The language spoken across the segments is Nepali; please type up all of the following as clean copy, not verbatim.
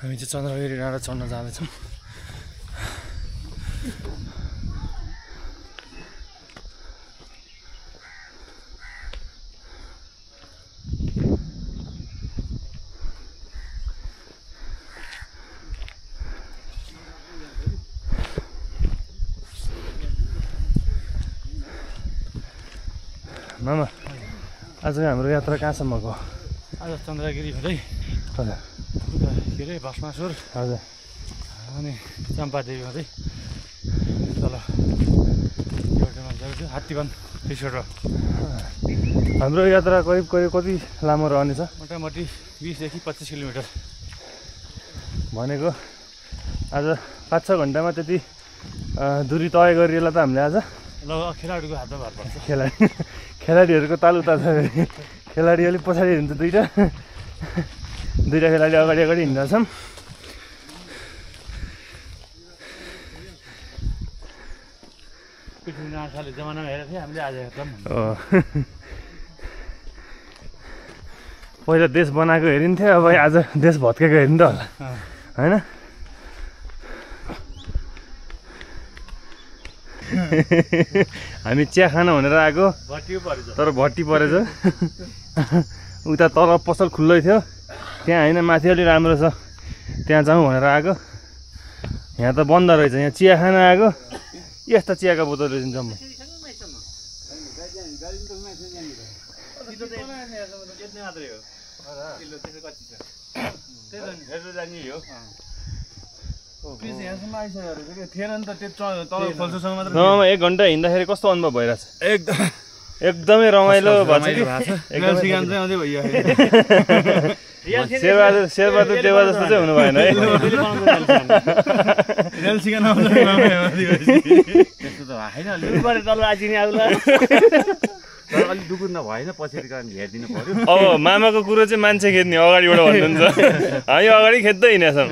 हामी चाहिँ चन्द्रगिरी डाँडा चढ्न जाँदैछौँ। मामा आज हाम्रो यात्रा कहाँसम्मको? आज चन्द्रगिरी हुँदै हजुर के अरे भस्मासुर हजुर अनि चम्पादेवी हुँदै तल हात्तीवन रिसोर्ट। हाम्रो यात्रा करिब कति लामो रहनेछ? मोटामोटी 20 देखि 25 किलोमिटर भनेको आज 5-6 घन्टामा त्यति दूरी तय गरिएला त हामीले आज। ल खेलाडीको हातमा भर पर्छ। खेलाडीहरूको ताल उता छ। खेलाडी अलिक पछाडि हुन्छ, दुईवटा खेलाडी अगाडि हिँड्दैछन्। पृथ्वीनाथले जमानामा हेरेको थियौँ हामीले आज हेर्छौँ। पहिला देश बनाएको हेरिन्थ्यो, अब आज देश भत्केको हेरिन्छ होला होइन? हामी चिया खान भनेर आएको तर भट्टी परेछ। उता तल पसल खुल्लै थियो, त्यहाँ होइन माथि अलि राम्रो छ, त्यहाँ जाउँ भनेर आएको। यहाँ त बन्द रहेछ। यहाँ चिया खान आएको, यस्ता चियाका बोतल रहेछन् जम्मै। एक घन्टा हिँड्दाखेरि कस्तो अनुभव भइरहेछ? एकदमै रमाइलो भएको छ। शेरबहादुर देवा जस्तो चाहिँ हुनु भएन है। अब मामाको कुरो चाहिँ मान्छे खेद्ने अगाडिबाट भन्नुहुन्छ, हामी अगाडि खेद्दै हिँडेछौँ।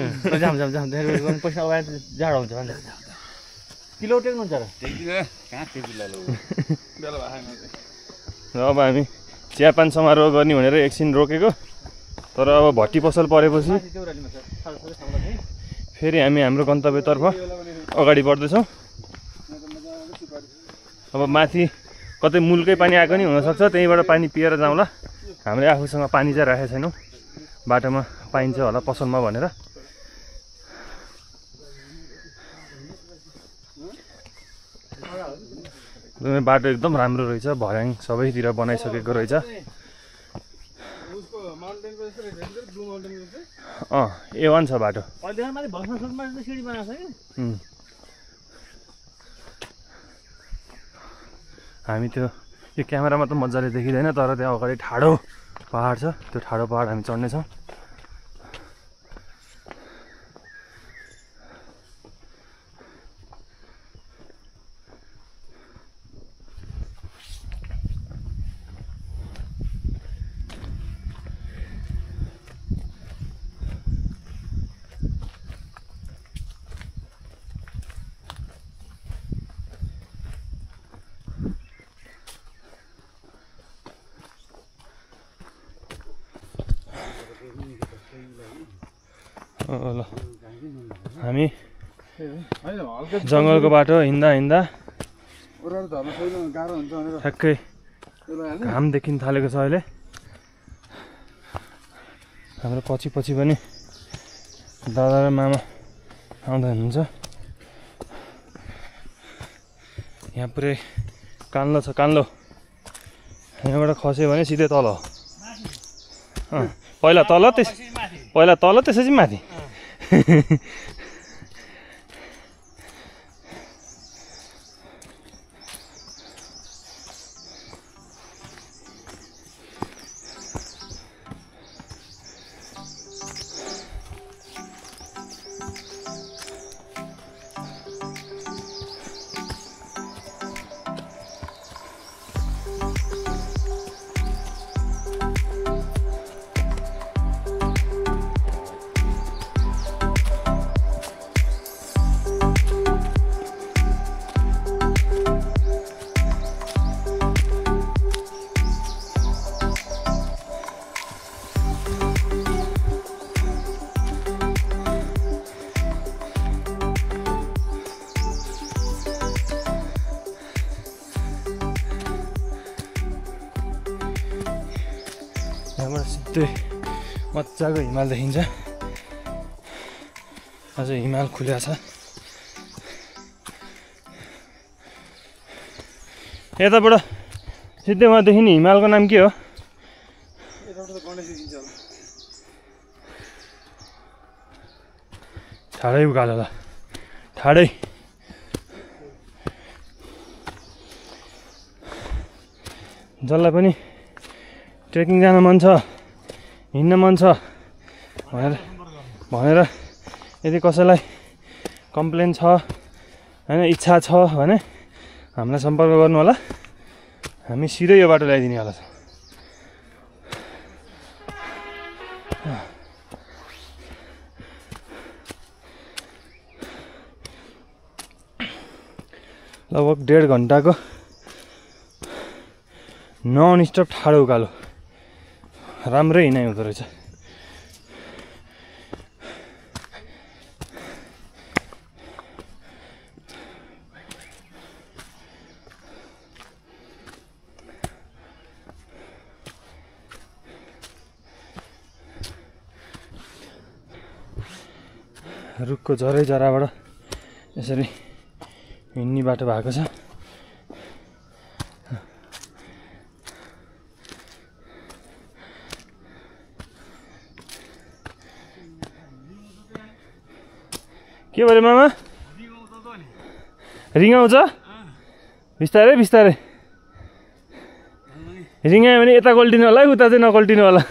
अब हामी चियापान समारोह गर्ने भनेर एकछिन रोकेको, तर अब भट्टी पसल परेपछि फेरि हामी हाम्रो गन्तव्यतर्फ अगाडि बढ्दैछौँ। अब माथि कतै मुलकै पानी आएको नि हुनसक्छ, त्यहीँबाट पानी पिएर जाउँला। हामीले आफूसँग पानी चाहिँ राखेको छैनौँ, बाटोमा पाइन्छ होला पसलमा भनेर। बाटो एकदम राम्रो रहेछ, भर्याङ सबैतिर बनाइसकेको रहेछ। A1 छ बाटो। हामी त्यो क्यामेरामा त मजाले देखिँदैन, तर त्यहाँ अगाडि ठाडो पहाड छ, त्यो ठाडो पहाड हामी चढ्नेछौँ। ल हामी जङ्गलको बाटो हिँड्दा ठ्याक्कै घाम देखिन थालेको छ अहिले। हाम्रो पछि पनि दादा र मामा आउँदै हुनुहुन्छ। यहाँ पुरै कान्लो छ, कान्लो। यहाँबाट खस्यो भने सिधै तल हो। पहिला तल त्यसपछि माथि। सिधै मजाको हिमाल देखिन्छ। अझ हिमाल खुल्या छ। यताबाट सिधै वहाँ देखिने हिमालको नाम के हो? ठाडै उकालो ल, ठाडै। जसलाई पनि ट्रेकिङ जान मन छ, हिँड्न मन छ भनेर यदि कसैलाई कम्प्लेन छ होइन, इच्छा छ भने हामीलाई सम्पर्क गर्नु होला। हामी सिधै यो बाटो ल्याइदिने होला। लगभग 1.5 घन्टाको नन स्टप ठाडो उकालो, राम्रै हिँडाइ हुँदो रहेछ। रुखको झरै जराबाट यसरी हिँड्ने बाटो भएको छ। के भयो मामा? रिङाउँछ? बिस्तारै बिस्तारै रिङायो भने यता गल्टिनु होला है, उता चाहिँ नगल्टिनु होला।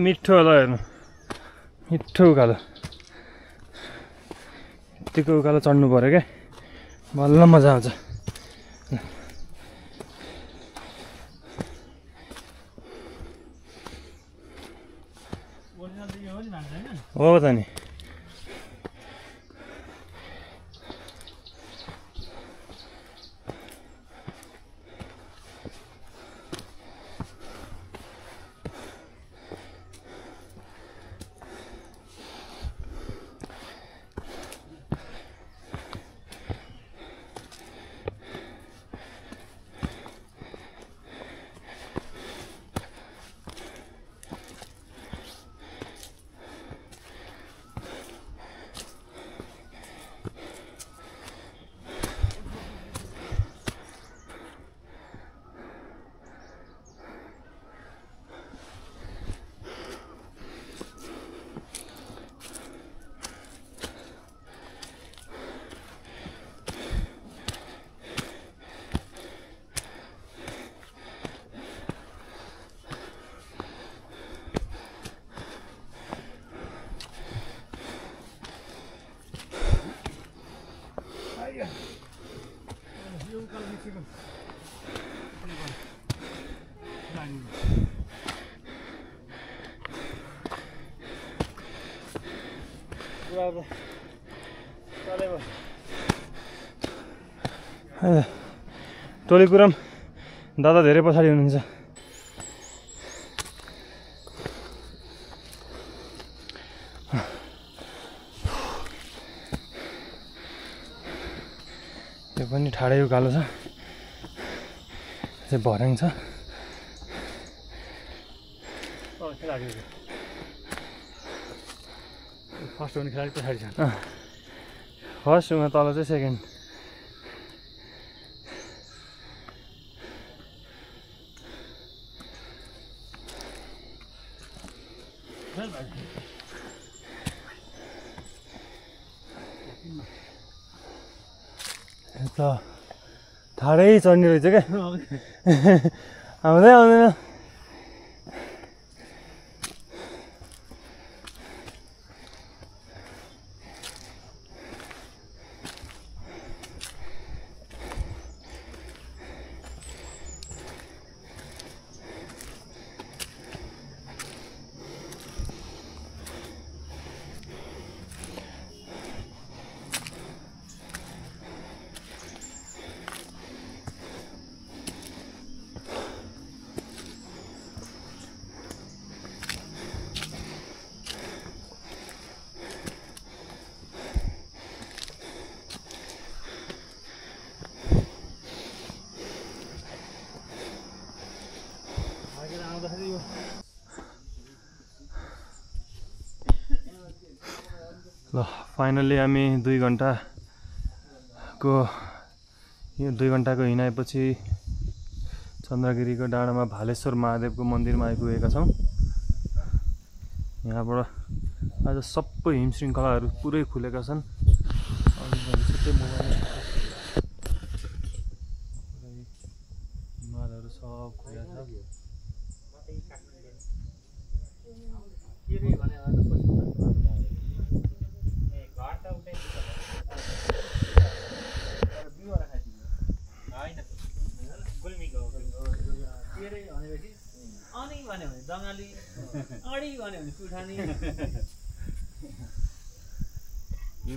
मिठो होला हेर्नु, मिठो उकालो। यतिको उकालो चढ्नु पऱ्यो क्या, बल्ल मजा आउँछ। हो त नि। टोलीपुरम दादा धेरै पछाडि हुनुहुन्छ। यो पनि ठाडै उकालो छ, चाहिँ भर्याङ छ। फर्स्ट हुने खेलाडी पछाडि छ। फर्स्ट उहाँ तल चाहिँ सेकेन्ड। त ठाडै चढ्ने रहेछ क्या, आउँदै आउँदैन। ल फाइनल्ली हामी 2 घन्टाको हिँडाइपछि चन्द्रगिरीको डाँडामा भालेश्वर महादेवको मन्दिरमा आइपुगेका छौँ। यहाँबाट आज सबै हिम श्रृङ्खलाहरू पुरै खुलेका छन्। हिमालहरू सब खुलेका छ।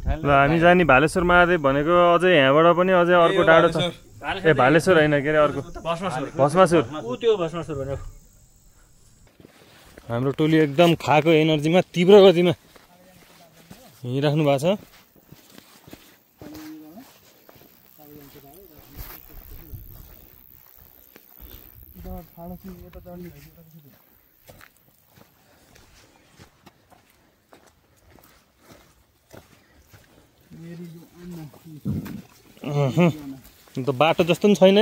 ल हामी जाने भालेश्वर महादेव भनेको अझै यहाँबाट पनि अझै अर्को डाँडो छ। ए भालेश्वर होइन के अरे अर्को भस्मासुर। हाम्रो टोली एकदम खाएको एनर्जीमा तीव्र गतिमा हिँडिराख्नु भएको छ। त बाटो जस्तो पनि छैन।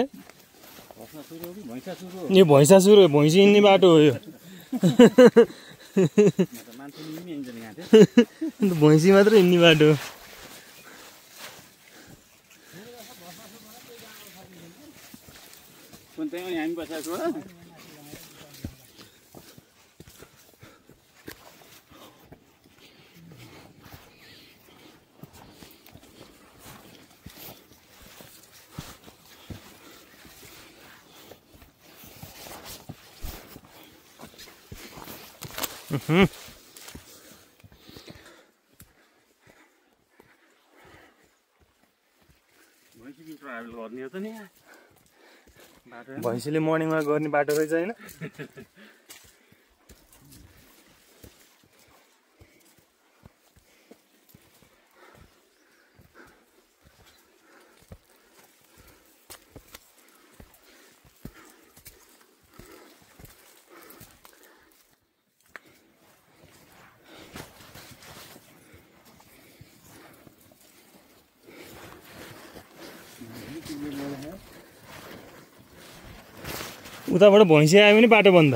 यो भैँसासुर हो, भैँसी हिँड्ने बाटो हो यो। भैँसी मात्रै हिँड्ने बाटो। भैँसीले मर्निङमा गर्ने बाटो रहेछ होइन। उताबाट भैँसी आयो भने बाटो बन्द।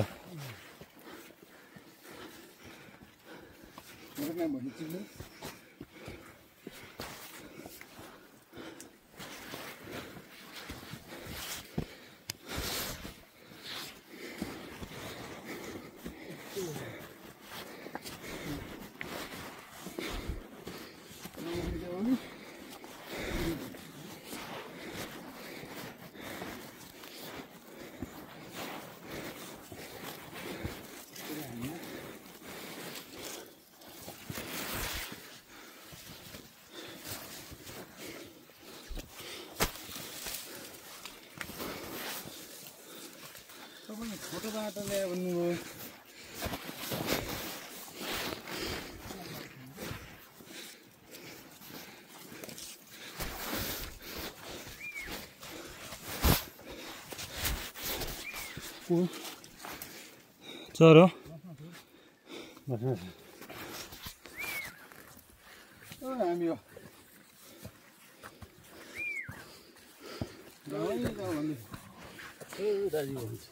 छोटो बाटो ल्यायो भन्नुभयो। चरो हामी हो दाजु भन्छ।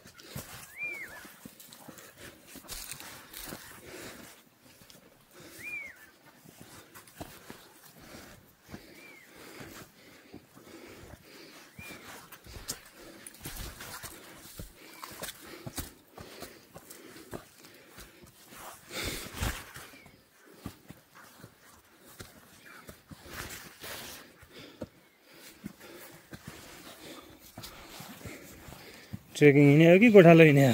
ट्रेकिङ हिँड्यो कि गोठालो हिँड्यो?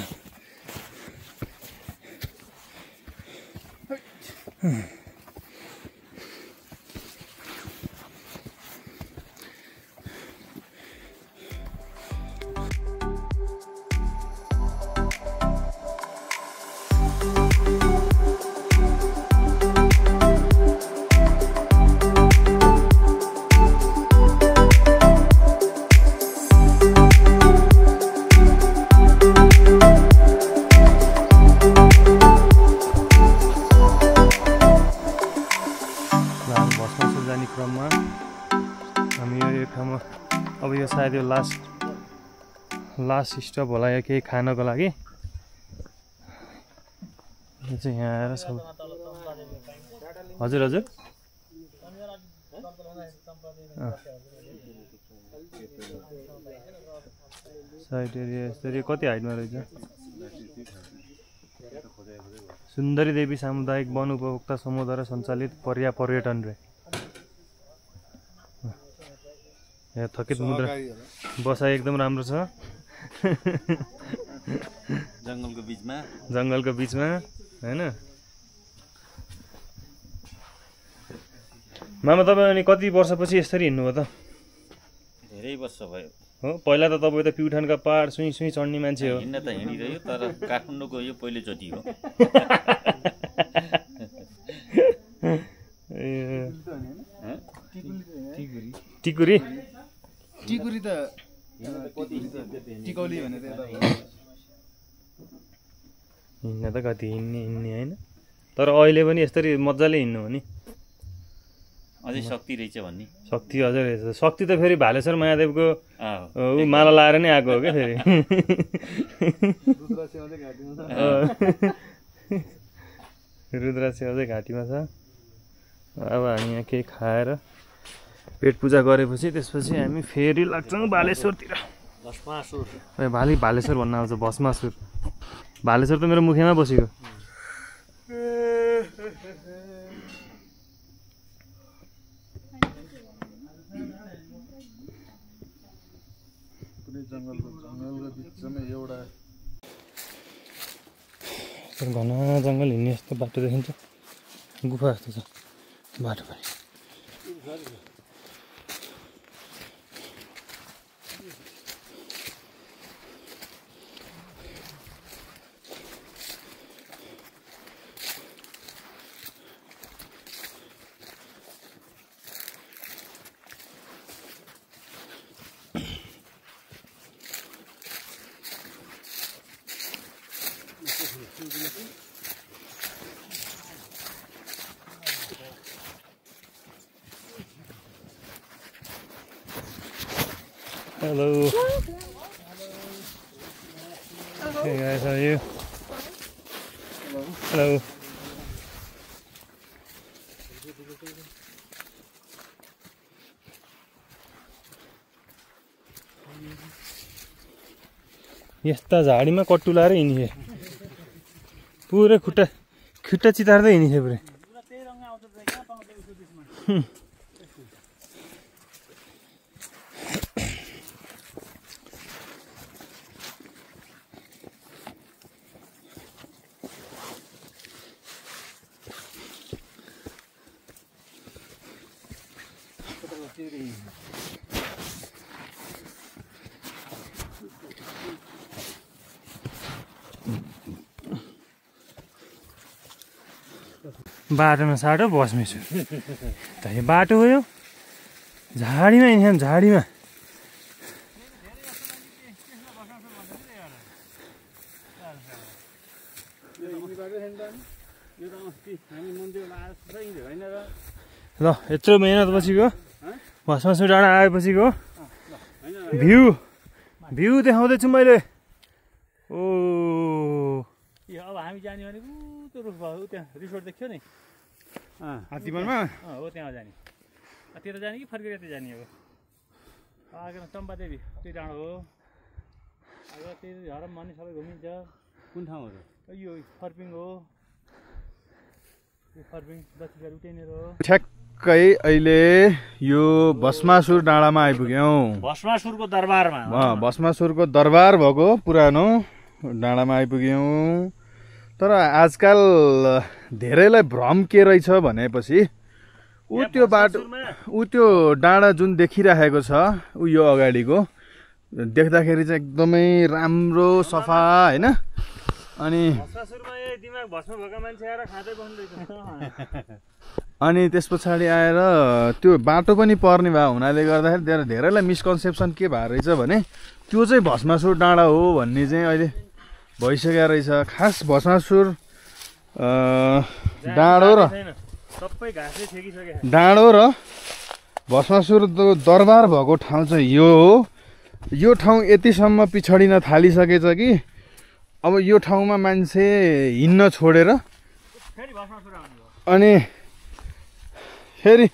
सायद यो लास्ट स्टप होला या केही खानको लागि। यो चाहिँ यहाँ आएर सब हजुर हजुर साइड एरिया यसरी कति हाइटमा रहेछ? सुन्दरी देवी सामुदायिक वन उपभोक्ता समूहद्वारा सञ्चालित पर्यटन रे। यहाँ थकित मुद्रा बसाइ एकदम राम्रो छ। जङ्गलको बिचमा हैन। मामा तपाईँ अनि कति वर्षपछि यसरी हिँड्नुभयो त? धेरै वर्ष भयो। हो पहिला त तपाईँ त प्युठानका पहाड सुई चढ्ने मान्छे हो। हिँड्न त हिँडिरह्यो तर काठमाडौँको यो पहिलोचोटि हो। टिकुरी टिकुरी त टिकौली भने त हिँड्न त कति हिँड्ने होइन तर अहिले पनि यसरी मजाले हिँड्नु हो नि। अझै शक्ति रहेछ भन्ने। शक्ति अझै रहेछ। शक्ति त फेरि भालेश्वर महादेवको ऊ माला लाएर नै आएको हो क्या फेरि। रुद्राक्षी अझै घाँटीमा छ। अब हामी यहाँ केही खाएर पेट पूजा गरेपछि त्यसपछि हामी फेरि लाग्छौँ बालेश्वरतिर। भालेश्वर भन्न आउँछ भस्मासुर। भालेश्वर त मेरो मुखेमा बसेको। घना जङ्गल हिँड्ने जस्तो बाटो देखिन्छ। गुफा जस्तो छ बाटो पनि। Hello. Hey guys, how are you? Hello. यस्ता झाडीमा कट्टु लाएर हिँड्ने पुरै खुट्टा चितार्दै हिँड्ने पुरै। बाटोमा साटो बस्मेछु त यो बाटो हो यो झाडीमा हिँड्छन् झाडीमा। ल यत्रो मेहनत पछिको भस्मासुर डाँडा आएपछिको भ्यू देखाउँदैछु मैले। ओ अब हामी जाने भनेको त्यो रुख भयो त्यहाँ रिसोर्ट देख्यो नि हात्तीवनमा हो त्यहाँ जाने। त्यता जाने कि फर्केर यता जाने? अब आगे चम्पादेवी त्यो डाँडो हो। अब त्यो झरम भन्ने सबै घुमिन्छ। कुन ठाउँहरू? यो फर्पिङ हो। यो फर्पिङ दक्षिण उटेनेर हो। ठ्याक्कै अहिले यो भस्मासुर डाँडामा आइपुग्यौँ। भस्मासुरको दरबारमा। भस्मासुरको दरबार भएको पुरानो डाँडामा आइपुग्यौँ। तर आजकल धेरैलाई भ्रम के रहेछ भनेपछि ऊ त्यो बाटो त्यो डाँडा जुन देखिराखेको छ ऊ यो अगाडिको देख्दाखेरि चाहिँ एकदमै राम्रो सफा होइन। अनि त्यस पछाडि आएर त्यो बाटो पनि पर्ने भए हुनाले गर्दाखेरि धेरैलाई मिसकन्सेप्सन के भएको रहेछ भने त्यो चाहिँ भस्मासुर डाँडा हो भन्ने चाहिँ अहिले भइसकेको रहेछ। खास भस्मासुर डाँडो र भस्मासुर दरबार भएको ठाउँ चाहिँ यो हो। यो ठाउँ यतिसम्म पिछडिन थालिसकेछ कि अब यो ठाउँमा मान्छे हिँड्न छोडेर अनि फेरि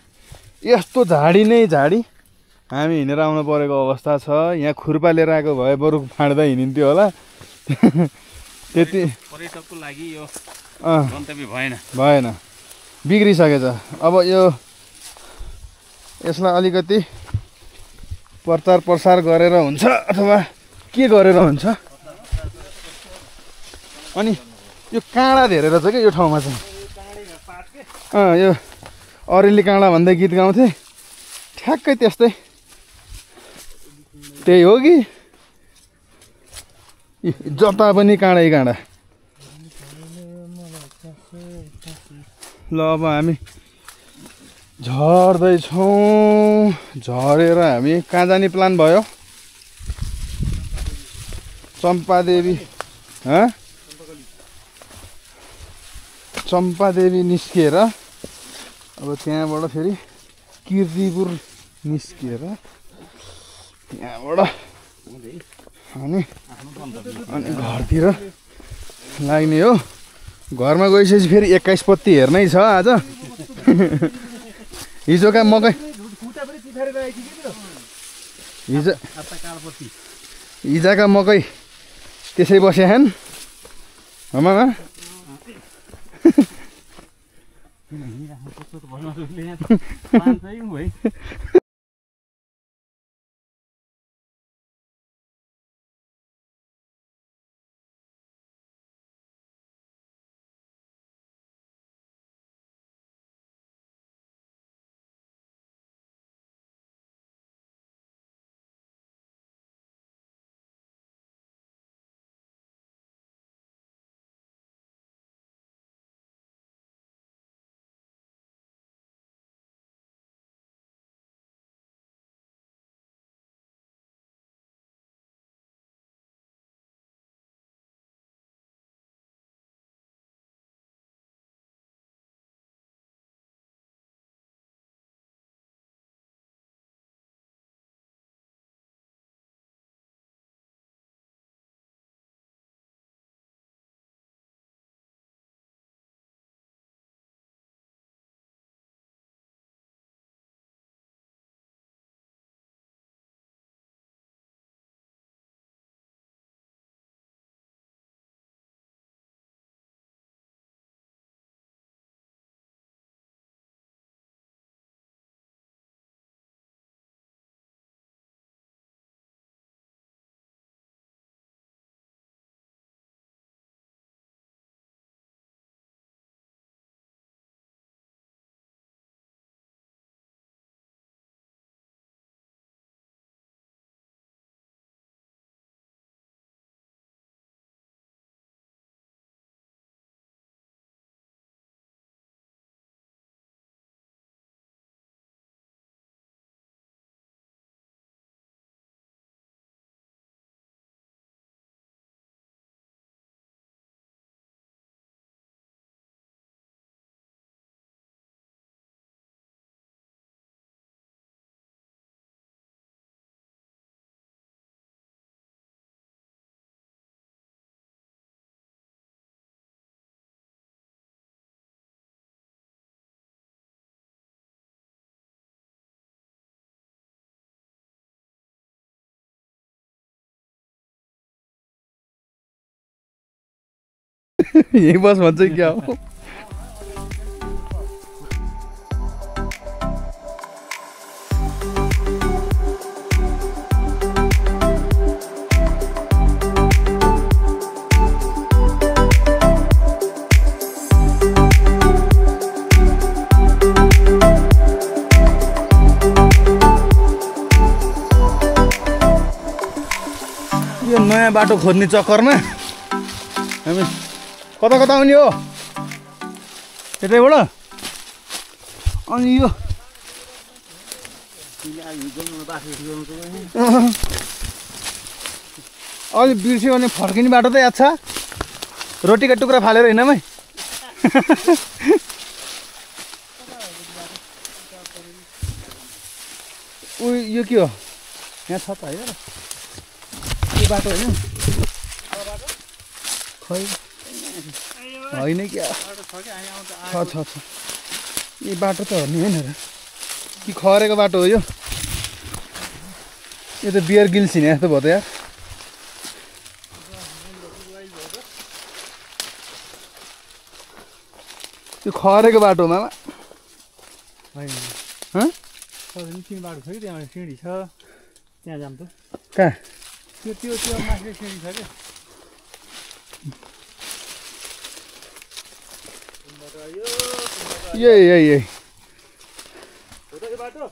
यस्तो झाडी नै झाडी हामी हिँडेर आउनु परेको अवस्था छ। यहाँ खुर्पा लिएर आएको भए बरु फाँड्दा हिँडिन्थ्यो होला। त्यति पर्यटकको लागि यो गन्तव्य भएन, बिग्रिसकेछ। अब यसलाई अलिकति प्रचार प्रसार गरेर हुन्छ अथवा के गरेर हुन्छ। अनि यो काँडा धेरै रहेछ क्या यो ठाउँमा चाहिँ। यो अरेली काँडा भन्दै गीत गाउँथे, ठ्याक्कै त्यस्तै त्यही हो कि जता पनि काँडै काँडा। ल अब हामी झर्दैछौँ। झरेर हामी कहाँ जाने प्लान भयो? चम्पादेवी चम्पादेवी निस्किएर अब त्यहाँबाट फेरि किर्तिपुर निस्किएर त्यहाँबाट अनि घरतिर लाग्ने हो। घरमा गइसकेपछि फेरि 21 पत्ती हेर्नै छ आज। हिजोका मकै हिजोका मकै त्यसै बसे हैन हमामा। यही बस भन्छ क्या हो? यो नयाँ बाटो खोज्ने चक्करमा हामी कता कता आउने हो त्यतैबाट। अनि यो अलि बिर्स्यो भने फर्किने बाटो त याद छ? रोटीका टुक्रा फालेर हिँड्नमै। यो के हो? यहाँ छ त है। बाटो होइन खै होइन क्या छ यही बाटो त हेर्ने होइन र कि खरेको बाटो हो यो त बियर गिल्स हिँडे जस्तो भयो त यार त्यो खरेको बाटो मामा होइन तिन बाटो छ कि त्यहाँ सिँढी छ त्यहाँ जाम त कहाँ त्यो माथि सिँढी छ क्या यही बाटो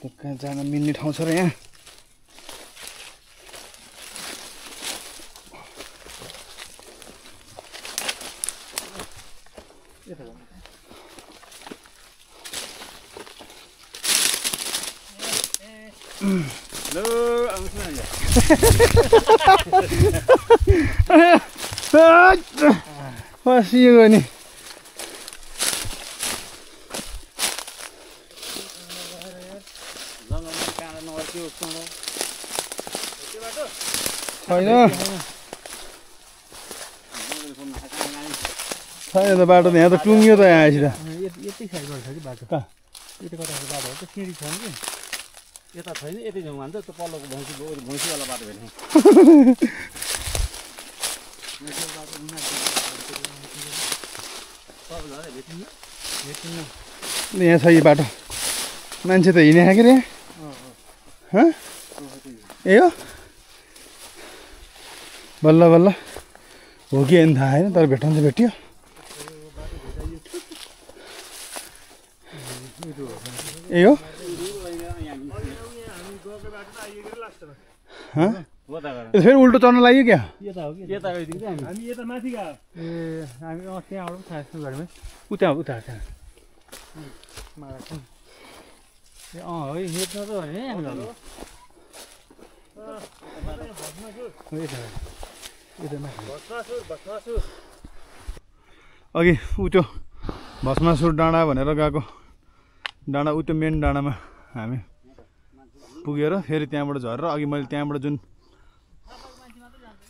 कहाँ जान मिल्ने ठाउँ छ र यहाँ हेलो आउँछु फसियो नि छैन त बाटो त यहाँ त टुङ्ग्यो त यहाँ आएपछि त यति साइडबाट छ कि बाटो कहाँ यति कताको बाटो हो त सिँढी छ कि यता छैन यति जाउँ भन्छ त्यो पल्लोको भैँसीवाला बाटो भेट्ने यहाँ छ यो बाटो मान्छे त हिँडे कि रे ए हो बल्ल बल्ल हो कि होइन थाहा होइन तर भेट्नु त भेट्यो ए हो फेरि उल्टो चढ्न लाग्यो क्या यता हो कि यता गइदिन्छ हामी यता माथि गयो ए हामी त्यहाँबाट थाहा छ घरमै उता त्यहाँ ए है हेर्न त अघि ऊ त्यो भस्मासुर डाँडा भनेर गएको डाँडा ऊ त्यो मेन डाँडामा हामी पुगेर फेरि त्यहाँबाट झरेर अघि मैले त्यहाँबाट जुन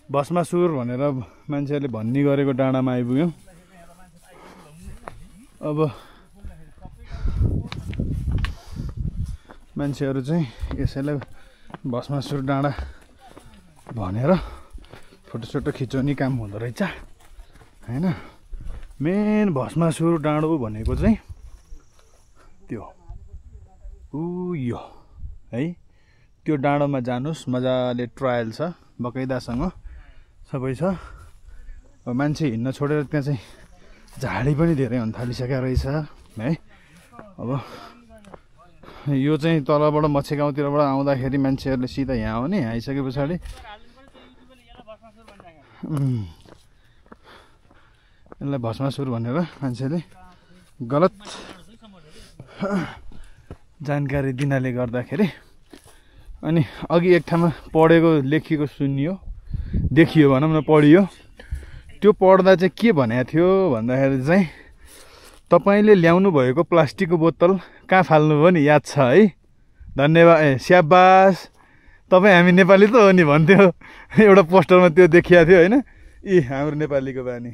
भस्मासुर भनेर मान्छेहरूले भन्ने गरेको डाँडामा आइपुग्यौँ अब मान्छेहरू चाहिँ यसैलाई भस्मासुर डाँडा भनेर फोटोसोटो खिचाउने काम हुँदो रहेछ होइन मेन भस्मासुर डाँडो भनेको चाहिँ त्यो यो है त्यो डाँडोमा जानुहोस् मजाले ट्रायल छ बकैदासँग सबै छ अब मान्छे हिँड्न छोडेर त्यहाँ चाहिँ झाडी पनि धेरै हुन थालिसकेको रहेछ है अब यो चाहिँ तलबाट मच्छे गाउँतिरबाट आउँदाखेरि मान्छेहरूले सिधा यहाँ आउने आइसके पछाडि यसलाई भस्मासुर भनेर मान्छेले गलत जानकारी दिनाले गर्दाखेरि अनि अघि एक ठाउँमा पढेको लेखिएको सुनियो देखियो भनौँ न पढियो त्यो पढ्दा चाहिँ के भनेको थियो भन्दाखेरि चाहिँ तपाईँले ल्याउनु भएको प्लास्टिकको बोतल कहाँ फाल्नु भयो नि याद छ है धन्यवाद स्याबास तपाईँ हामी नेपाली त हो नि भन्थ्यो एउटा पोस्टरमा त्यो देखिएको थियो होइन यी हाम्रो नेपालीको बानी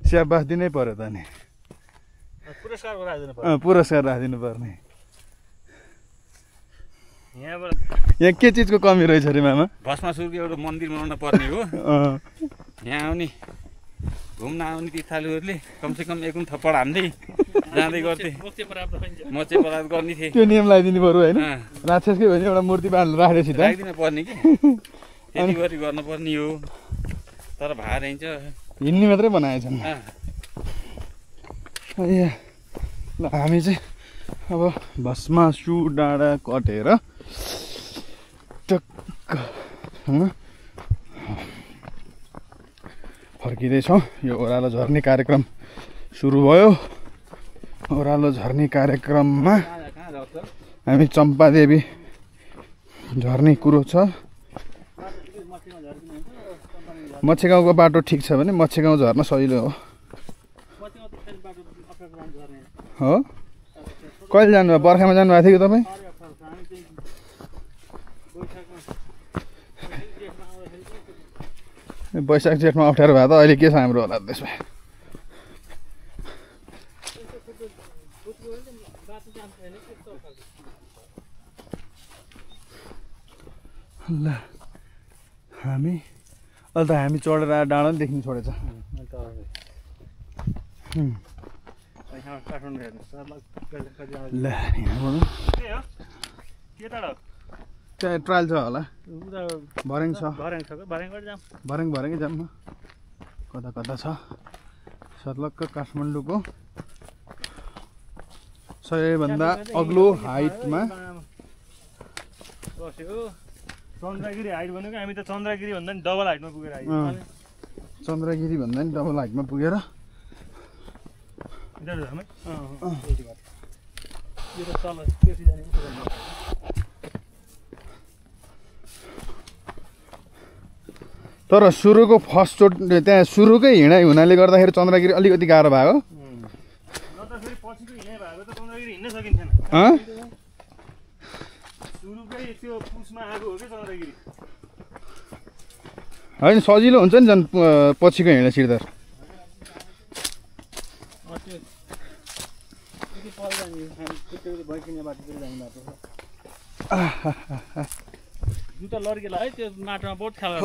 स्याबास दिनै पर्यो त नि पुरस्कार राखिदिनु पर्ने यहाँ के चिजको कमी रहेछ अरे मामा भस्मासुरको एउटा मन्दिर बनाउन पर्ने हो यहाँ आउने घुम्न आउने तीर्थालुहरूले कमसेकम एक थप्पड हान्दै जाँदै गर्थे मोचे परात गर्ने थिए त्यो नियम लगाइदिनु पर्यो होइन राक्षसकै भने एउटा मूर्ति बाँधेर राखेपछि त राखिदिनु पर्ने कि त्यति गरी गर्नुपर्ने हो तर भार हिँड्छ हिँड्ने मात्रै बनाएछन् ल हामी चाहिँ अब भस्मासुर डाँडा कटेर टक्क फर्किँदैछौँ यो ओह्रालो झर्ने कार्यक्रम सुरु भयो ओह्रालो झर्ने कार्यक्रममा हामी चम्पादेवी झर्ने कुरो छ मच्छेगाउँको बाटो ठिक छ भने मच्छेगाउँ झर्न सजिलो हो हो कहिले जानुभयो बर्खामा जानुभएको थियो कि तपाईँ वैशाख जेठमा अप्ठ्यारो भयो त अहिले के छ हाम्रो होला त्यसमा ल हामी अहिले त हामी चढेर आएर डाँडा पनि देख्नु छोडेछ ल त्यहाँ ट्रायल छ होला भर्याङ छ भर्याङै जाऊँ न कता कता छ सर्लक्क काठमाडौँको सबैभन्दा अग्लो हाइटमा चन्द्रगिरी हाइट भनेको हामी त चन्द्रगिरी भन्दा नि डबल हाइटमा पुगेर चन्द्रगिरी भन्दा नि डबल हाइटमा पुगेर तर सुरुको फर्स्ट चोट त्यहाँ सुरुकै हिँडाइ हुनाले गर्दाखेरि चन्द्रगिरी अलिकति गाह्रो भएको होइन सजिलो हुन्छ नि झन् पछिको हिँडा छिर्दा जुत्ता लड्केला है त्यो माटोमा बहुत खाला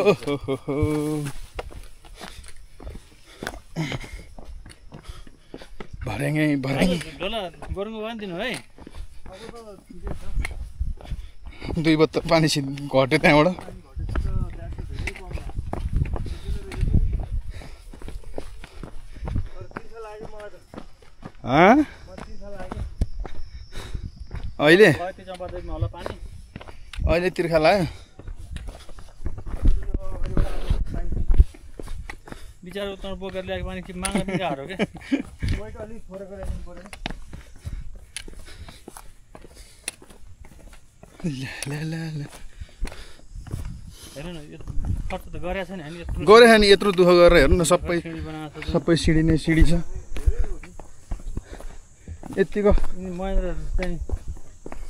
भर्याङै ढोला गोरुङ भयो नि दिनु है 2 बोतल पानी घट्यो त्यहाँबाट अहिले अहिले तिर्खा लाग्यो बिचारा उता बोकेर ल्याएको पानी कि मागा बिगाहरू के हेर्नु न यो खर्च त गरेको छैन हामी गरेछ नि यत्रो दुःख गरेर हेर्नु न सबै सिँढी नै सिँढी छ यतिको महेन्द्र चाहिँ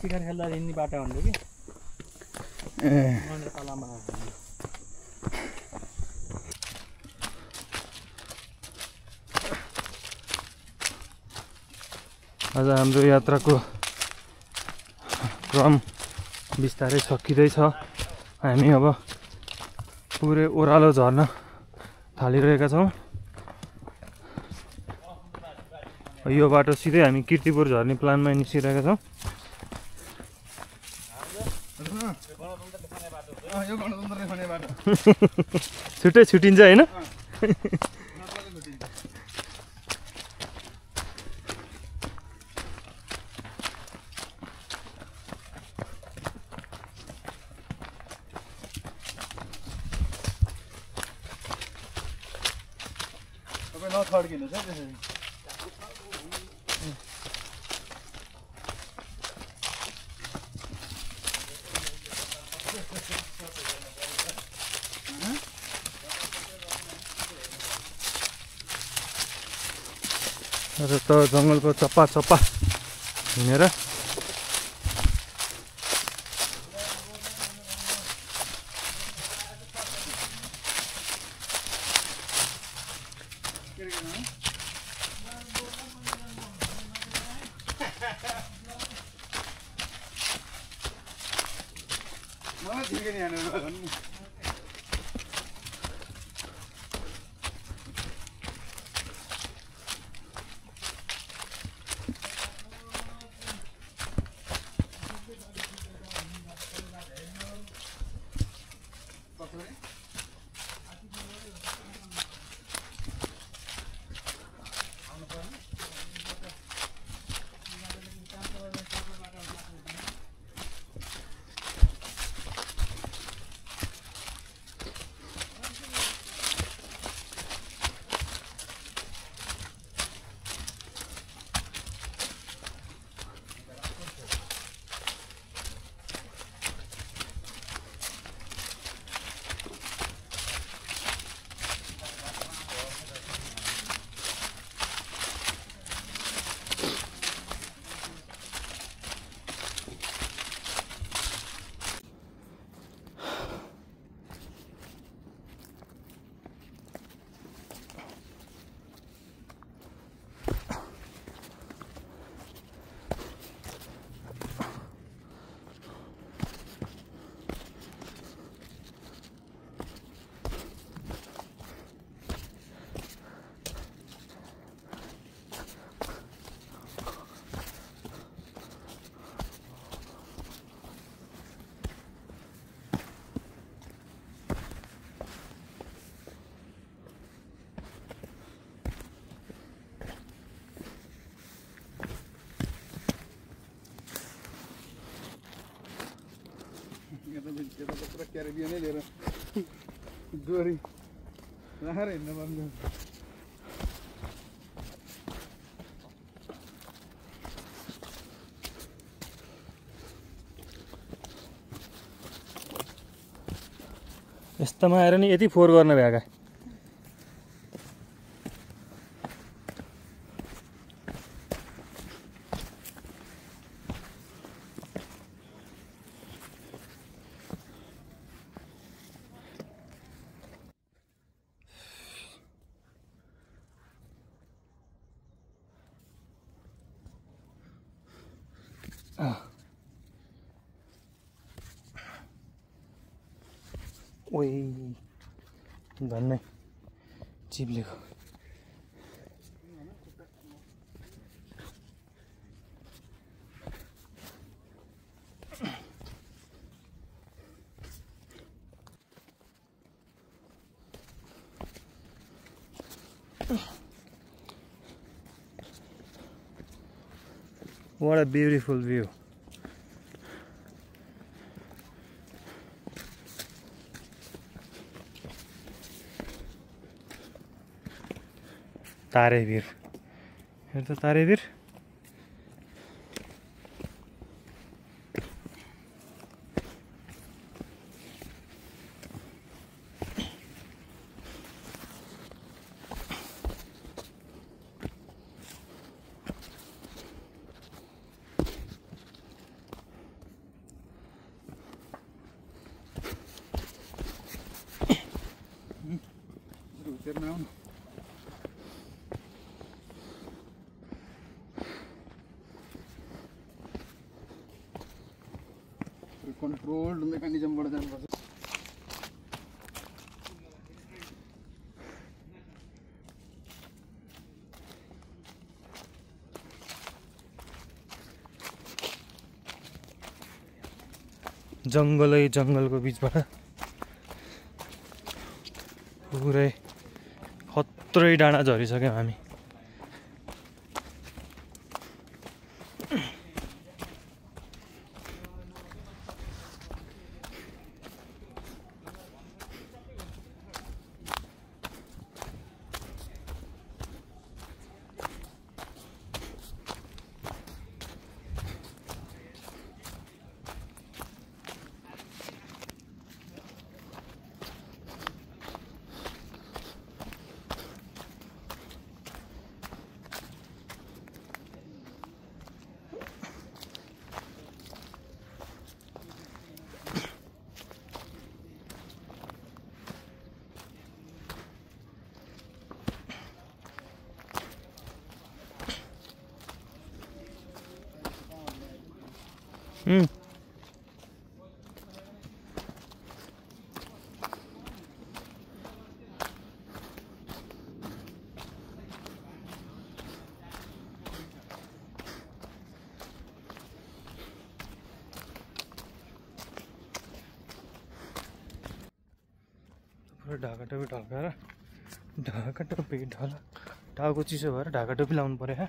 शिखर खेल्दा हिँड्ने बाटो भन्नु कि महेन्द्र तलामा आज हाम्रो यात्राको क्रम बिस्तारै सकिँदैछ हामी अब पुरै ओह्रालो झर्न थालिरहेका छौँ यो बाटो सिधै हामी कीर्तिपुर झर्ने प्लानमा निस्किरहेका छौँ छुट्टै छुट्टिन्छ होइन र त जङ्गलको चप्पा चप्पा हिँडेर क्यारिबियनै लिएर डोरी राखेर हिँड्न पर्ने। यस्तोमा आएर नि यति फोहोर गर्न भ्याएका। ओइ धन्नै चिप्लेको। What a beautiful view. तारेवीर, हेर त तारेवीर। कन्ट्रोल्ड मेकानिजमबाट जानुपर्छ। जङ्गलै जङ्गलको बिचबाट पुरै खत्रै डाँडा झरिसक्यौँ हामी। ढाका टोपी ढल्काएर ढाका टोपी टाउको चिसो भएर ढाका टोपी लाउनु पर्यो।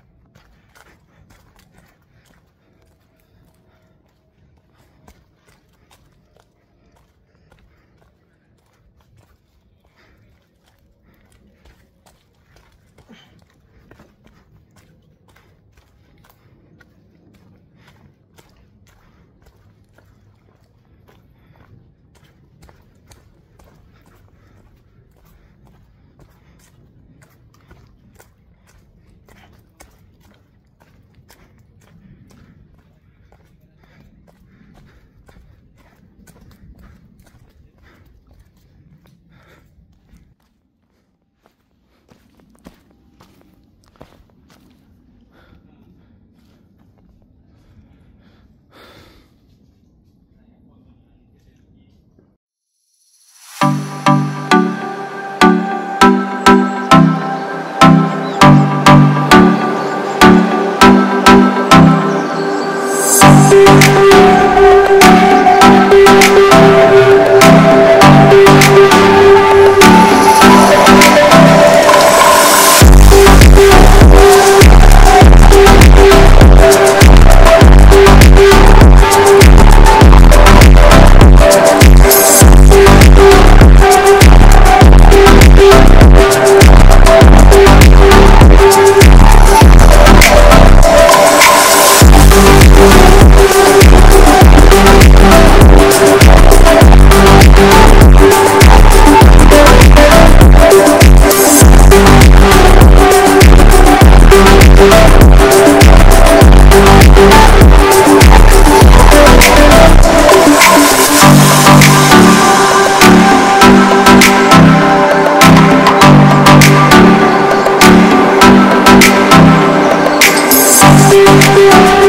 Yeah.